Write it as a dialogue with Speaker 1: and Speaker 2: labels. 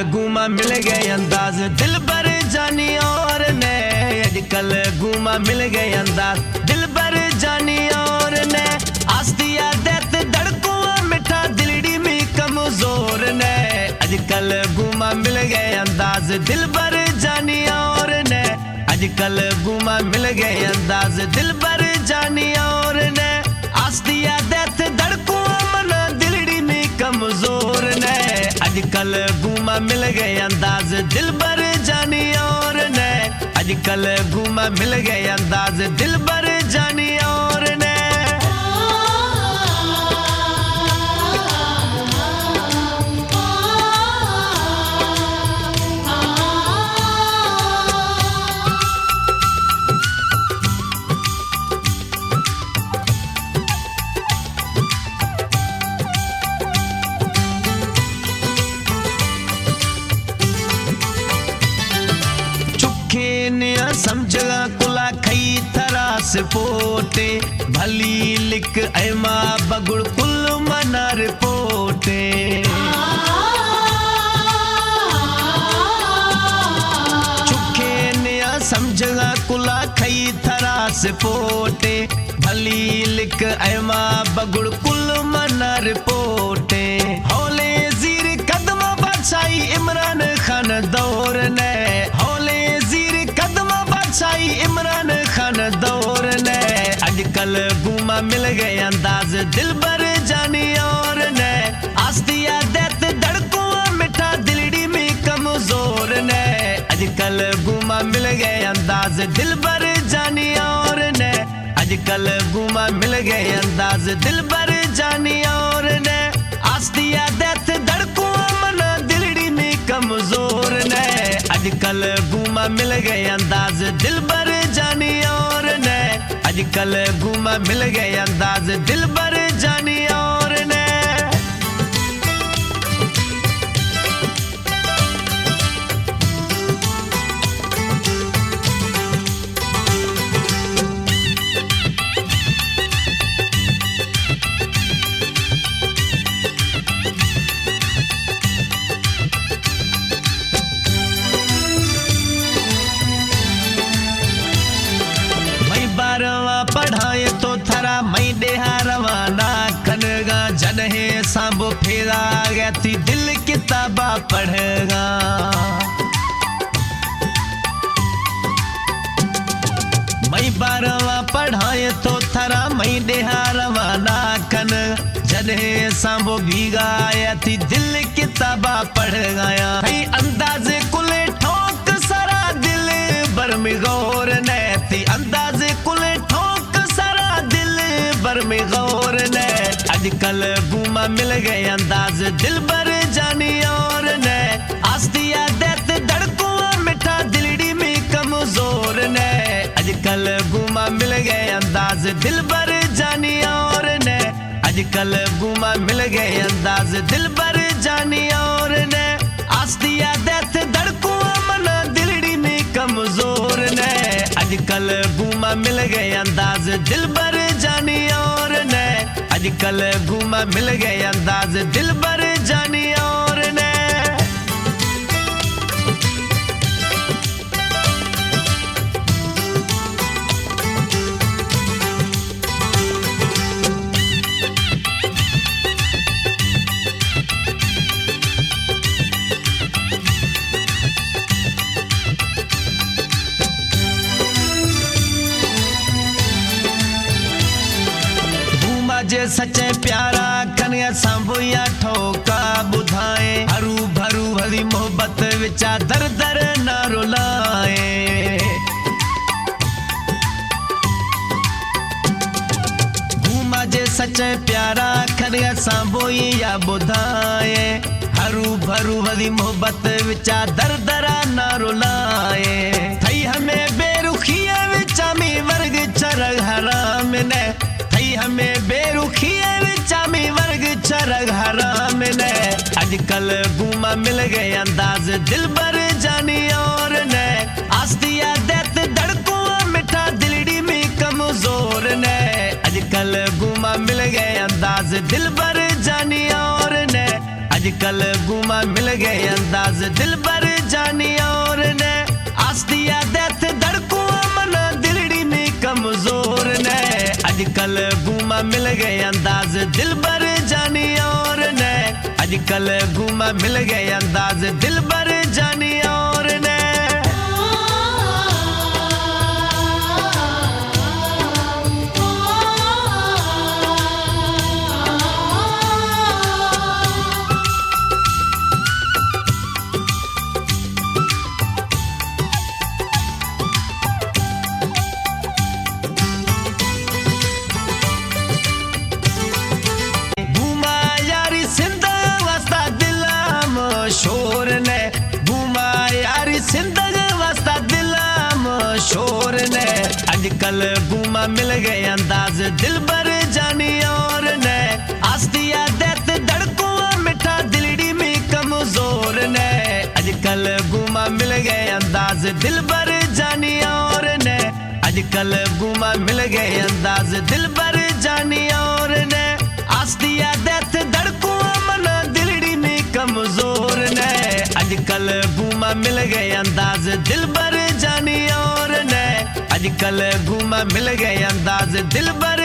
Speaker 1: घूमा मिल गए अंदाज दिल भर जानी और ने अजकल घूमा मिल गए अंदाज दिल भर जानी और ने आस्तिया देत धड़कुआ मिठा दिलड़ी में कमजोर ने अजकल घूमा मिल गए अंदाज दिल भर जानी और ने अजकल घूमा मिल गए अंदाज दिल भर जानी और ने आस्तिया देत धड़कुआ मना दिलड़ी में कमजोर ने अजकल घूमा मिल गए अंदाज दिल भर जानी और ने अजकल घूमा मिल गए अंदाज दिल भर जानी और ने समझगा कुला खई थरास पोटे भली लिक ऐमा बगुड़ कुल मना रिपोटे चुखे निया समझगा कुला खई थरास पोटे भली लिक ऐमा बगुड़ कुल मना रिपोटे हौले जीर कदम बादशाही इमरान खान दौर ने हौले जीर कदम बादशाही इमरान खान दौर ने अजकल घूमा मिल गए अंदाज दिल भर जानी और ने आस्तिया देत धड़कुआ मिठा दिलड़ी में कमजोर ने अजकल घूमा मिल गए अंदाज दिल भर जानी और ने अजकल घूमा मिल गए अंदाज दिल भर जानी और ने आस्तिया देत धड़कुआ मना दिलड़ी में कमजोर ने अजकल घूमा मिल गए अंदाज दिल भर जानी और ने अजकल घूमा मिल गए अंदाज दिल भर जानी और ने पढ़ाए तो थरा मई देहा रवाना कनगा जनहे सांबो फेरा गया थी दिल किताबा पढ़ेगा मई 12वां पढ़ाए तो थरा मई देहा रवाना कन जनहे सांबो भीगा आया थी दिल किताबा पढ़ गया अंदाज कुले ठोक सरा दिल बर में गौर ने थी अंदाज कुले में गौर ने अजकल घूमा मिल गए अंदाज दिल भर जानी और ने आस्तिया देत धड़कुआ मिठा दिलड़ी में कमजोर ने अजकल घूमा मिल गए अंदाज दिल भर जानी और ने अजकल घूमा मिल गए अंदाज दिल भर जानी और ने आस्तिया देत धड़कुआ मना दिलड़ी में कमजोर ने अजकल घूमा मिल गए अंदाज दिल भर जानी और ने अजकल घूमा मिल गए अंदाज दिल भर जानी और ने जे सच्चे प्यारा कन्या सांबोया ठोका बुधाए हरू भरू भरी मोहब्बत विचा दर दर ना रुलाए घूमा जे सच्चे प्यारा कन्या सांबोया बुधाए हरू भरू भरी मोहब्बत विचा दर दरा ना रुलाए थई हमें बेरुखिया विचा में वर्ग चरग हराम ने हमें बेरुखिए विचामी वर्ग चरग हराम ने अजकल घूमा मिल गए अंदाज दिल भर जानी और ने आस्तिया देत धड़कुआ मिठा दिलड़ी में कमजोर ने अजकल घूमा मिल गए अंदाज दिल भर जानी और ने अजकल गुमा मिल गए अंदाज दिल बर जानी और ने आस्तिया देत धड़कू मन दिलड़ी में कमजोर ने अजकल गुमा मिल गए अंदाज दिल बर जानी और ने अजकल गुमा मिल गए अंदाज दिल बर जानी और ने शोर ने घूमा यारी सिंदग वास्ता दिलाम शोर ने अजकल घूमा मिल गए अंदाज दिल बर जानी और ने आस्तिया देत धड़कू मिठा दिलड़ी में कमजोर ने अजकल घूमा मिल गए अंदाज दिल बर जानी और ने अजकल घूमा मिल गए अंदाज दिल बर जानी और ने आस्तिया देत धड़कू मन दिलड़ी में कमजोर ने अजकल घूमा मिल गए अंदाज दिल बर जानी और ने अजकल घूमा मिल गए अंदाज दिल बर